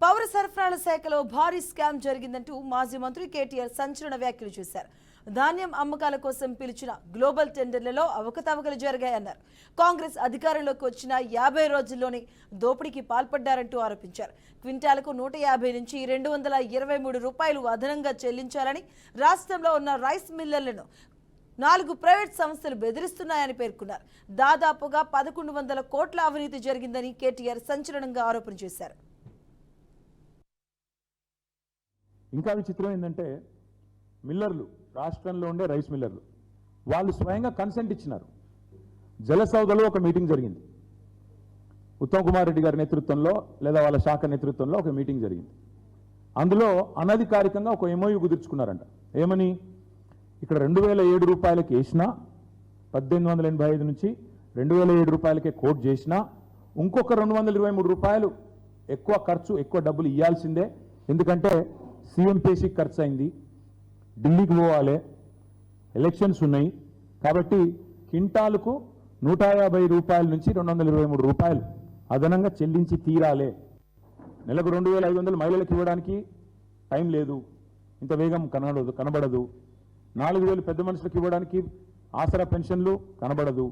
పౌర సరఫరాల శాఖలో భారీ స్కామ్ జరిగిందంటూ మాజీ మంత్రి కేటీఆర్ సంచలన వ్యాఖ్యలు చేశారు. ధాన్యం అమ్మకాల కోసం పిలిచిన గ్లోబల్ టెండర్లలో అవకతవకలు జరిగాయన్నారు. కాంగ్రెస్ అధికారంలోకి వచ్చిన 50 రోజుల్లోనే దోపిడీకి పాల్పడ్డారంటూ ఆరోపించారు. క్వింటాలకు 150 నుంచి 223 రూపాయలు అదనంగా చెల్లించాలని రాష్ట్రంలో ఉన్న రైస్ మిల్లర్లను 4 ప్రైవేట్ సంస్థలు బెదిరిస్తున్నాయని పేర్కొన్నారు. దాదాపుగా 1100 కోట్ల అవినీతి జరిగిందని కేటీఆర్ సంచలనంగా ఆరోపణ చేశారు. ఇంకా విచిత్రం ఏంటంటే మిల్లర్లు రాష్ట్రంలో ఉండే రైస్ మిల్లర్లు వాళ్ళు స్వయంగా కన్సెంట్ ఇచ్చినారు. జలసౌదలో ఒక మీటింగ్ జరిగింది. ఉత్తమ్ కుమార్ రెడ్డి గారి నేతృత్వంలో లేదా వాళ్ళ శాఖ నేతృత్వంలో ఒక మీటింగ్ జరిగింది. అందులో అనధికారికంగా ఒక ఎంఓయూ కుదుర్చుకున్నారంట. ఏమని? ఇక్కడ 2007 రూపాయలకి వేసినా 1885 నుంచి 2007 రూపాయలకే కోట్ చేసినా ఇంకొక 223 రూపాయలు ఎక్కువ ఖర్చు ఎక్కువ డబ్బులు ఇవ్వాల్సిందే. ఎందుకంటే సీఎంపీసీ ఖర్చు అయింది, ఢిల్లీకి పోవాలి, ఎలక్షన్స్ ఉన్నాయి కాబట్టి క్వింటాలకు 150 రూపాయల నుంచి 223 రూపాయలు అదనంగా చెల్లించి తీరాలే. నెలకు 2500 మహిళలకు ఇవ్వడానికి టైం లేదు, ఇంత వేగం కనబడదు. 4000 పెద్ద మనుషులకు ఇవ్వడానికి ఆసరా పెన్షన్లు కనబడదు.